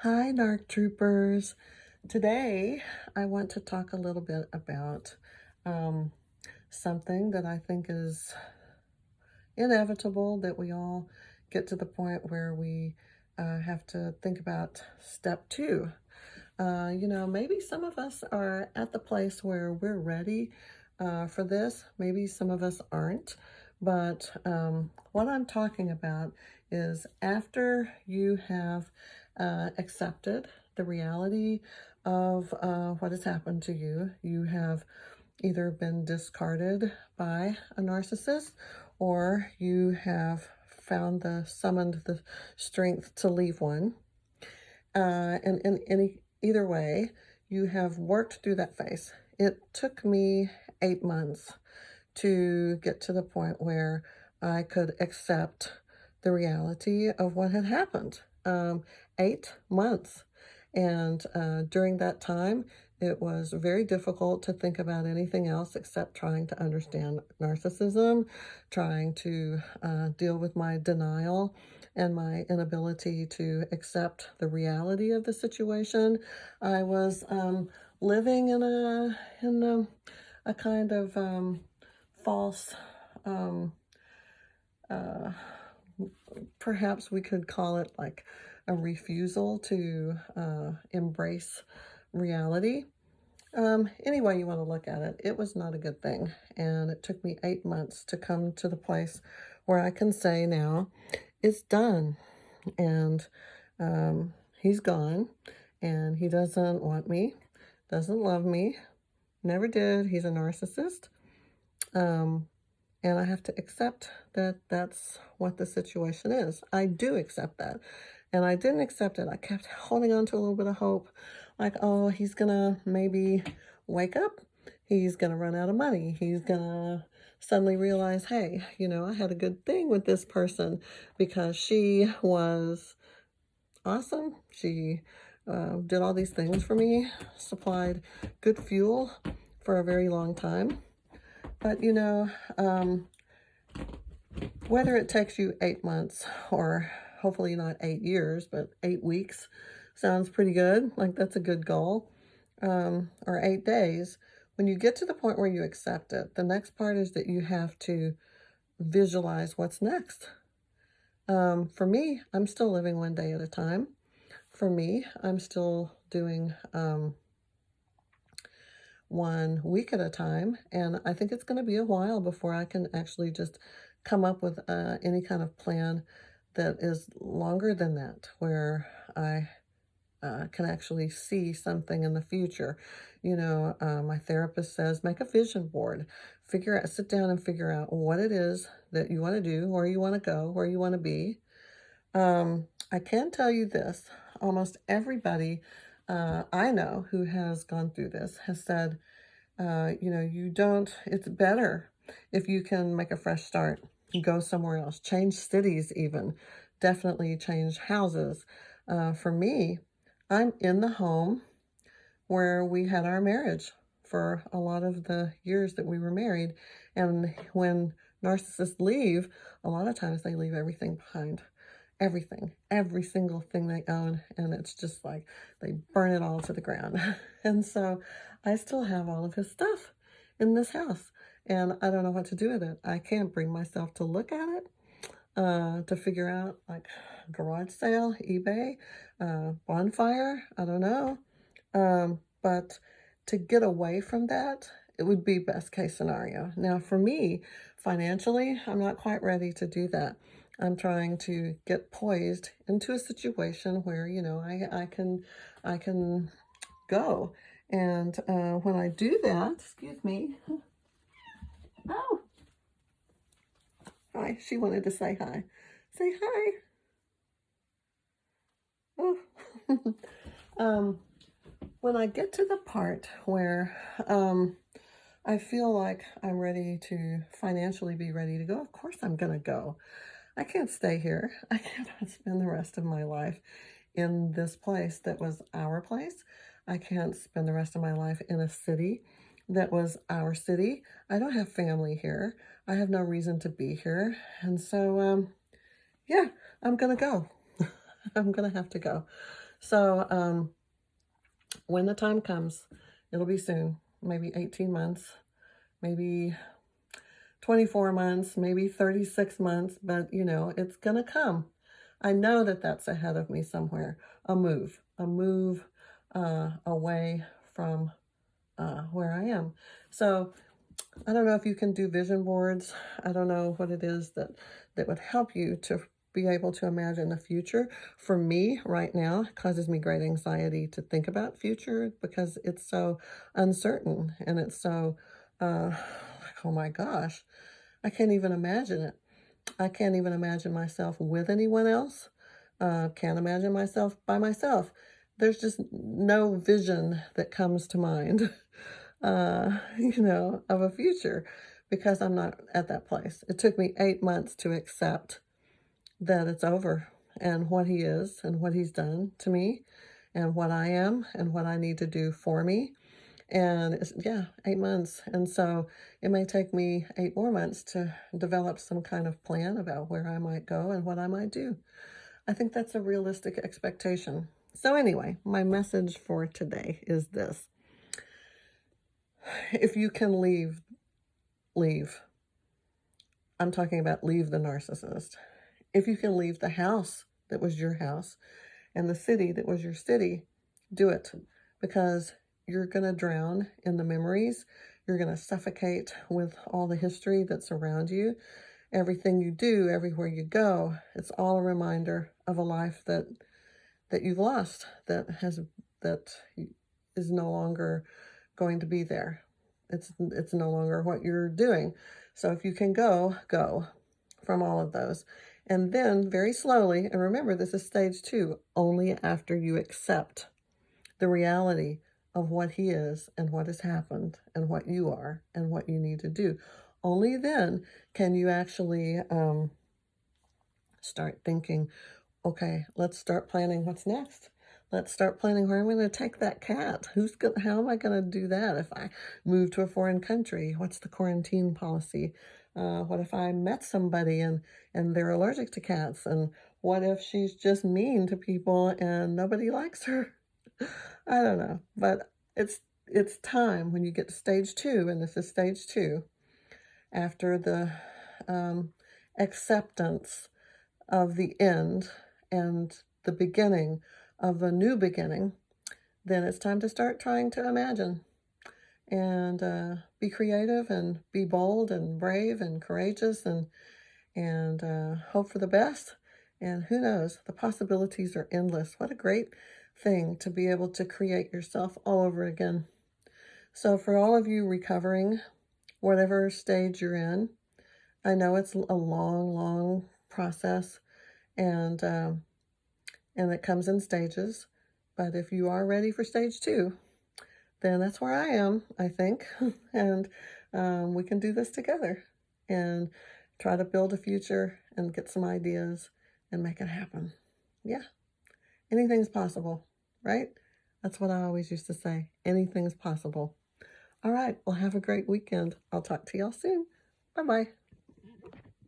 Hi, Narc Troopers. Today, I want to talk a little bit about um, something that I think is inevitable that we all get to the point where we have to think about step two. Maybe some of us are at the place where we're ready for this. Maybe some of us aren't. But what I'm talking about is after you have accepted the reality of what has happened to you, you have either been discarded by a narcissist or you have summoned the strength to leave one. And in either way, you have worked through that phase. It took me 8 months to get to the point where I could accept the reality of what had happened. 8 months. And during that time, it was very difficult to think about anything else except trying to understand narcissism, trying to deal with my denial and my inability to accept the reality of the situation. I was living in a kind of false, um, uh, perhaps we could call it like a refusal to embrace reality. Any way you want to look at it, it was not a good thing. And it took me 8 months to come to the place where I can say now, it's done. And he's gone. And he doesn't want me, doesn't love me, never did. He's a narcissist. Um, and I have to accept that that's what the situation is. I do accept that. And I didn't accept it. I kept holding on to a little bit of hope. Like, oh, he's going to maybe wake up. He's going to run out of money. He's going to suddenly realize, hey, I had a good thing with this person because she was awesome. She did all these things for me, supplied good fuel for a very long time. But, whether it takes you 8 months or hopefully not 8 years, but 8 weeks sounds pretty good. Like that's a good goal. Or 8 days. When you get to the point where you accept it, the next part is that you have to visualize what's next. For me, I'm still living one day at a time. For me, I'm still doing 1 week at a time. And I think it's going to be a while before I can actually just come up with any kind of plan that is longer than that, where I can actually see something in the future. My therapist says, make a vision board, sit down and figure out what it is that you want to do, where you want to go, where you want to be. I can tell you this, almost everybody I know who has gone through this has said, it's better if you can make a fresh start, go somewhere else, change cities even, definitely change houses. For me, I'm in the home where we had our marriage for a lot of the years that we were married. And when narcissists leave, a lot of times they leave everything behind. Everything, every single thing they own. And it's just like they burn it all to the ground. And so I still have all of his stuff in this house. And I don't know what to do with it. I can't bring myself to look at it, to figure out like garage sale, eBay, bonfire. I don't know. But to get away from that, it would be best case scenario. Now, for me, financially, I'm not quite ready to do that. I'm trying to get poised into a situation where, I can go. And when I do that, excuse me. Oh, hi. She wanted to say hi. Say hi. Oh. um, when I get to the part where I feel like I'm ready to financially be ready to go, of course I'm going to go. I can't stay here. I cannot spend the rest of my life in this place that was our place. I can't spend the rest of my life in a city that was our city. I don't have family here. I have no reason to be here. And so, yeah, I'm going to go. I'm going to have to go. So when the time comes, it'll be soon, maybe 18 months, maybe 24 months, maybe 36 months, but it's going to come. I know that that's ahead of me somewhere. A move away from where I am. So I don't know if you can do vision boards. I don't know what it is that would help you to be able to imagine the future. For me, right now, it causes me great anxiety to think about future because it's so uncertain and it's so like, oh my gosh, I can't even imagine it. I can't even imagine myself with anyone else. Can't imagine myself by myself. There's just no vision that comes to mind, of a future because I'm not at that place. It took me 8 months to accept that it's over and what he is and what he's done to me and what I am and what I need to do for me. And it's, yeah, 8 months. And so it may take me 8 more months to develop some kind of plan about where I might go and what I might do. I think that's a realistic expectation. So, anyway, my message for today is this: if you can leave, leave. I'm talking about leave the narcissist. If you can leave the house that was your house and the city that was your city, do it, because you're going to drown in the memories. You're going to suffocate with all the history that's around you. Everything you do, everywhere you go, it's all a reminder of a life that you've lost, that is no longer going to be there. It's no longer what you're doing. So if you can go from all of those. And then very slowly, and remember this is stage 2, only after you accept the reality of what he is and what has happened and what you are and what you need to do. Only then can you actually start thinking, okay, let's start planning what's next. Let's start planning where I'm going to take that cat. How am I going to do that if I move to a foreign country? What's the quarantine policy? What if I met somebody and they're allergic to cats? And what if she's just mean to people and nobody likes her? I don't know. But it's time when you get to stage 2, and this is stage 2, after the acceptance of the end and the beginning of a new beginning, then it's time to start trying to imagine and be creative and be bold and brave and courageous and hope for the best. And who knows, the possibilities are endless. What a great thing to be able to create yourself all over again. So for all of you recovering, whatever stage you're in, I know it's a long, long process, and it comes in stages. But if you are ready for stage 2, then that's where I am, I think. And we can do this together and try to build a future and get some ideas and make it happen. Yeah, anything's possible, right? That's what I always used to say. Anything's possible. All right, well, have a great weekend. I'll talk to y'all soon. Bye-bye.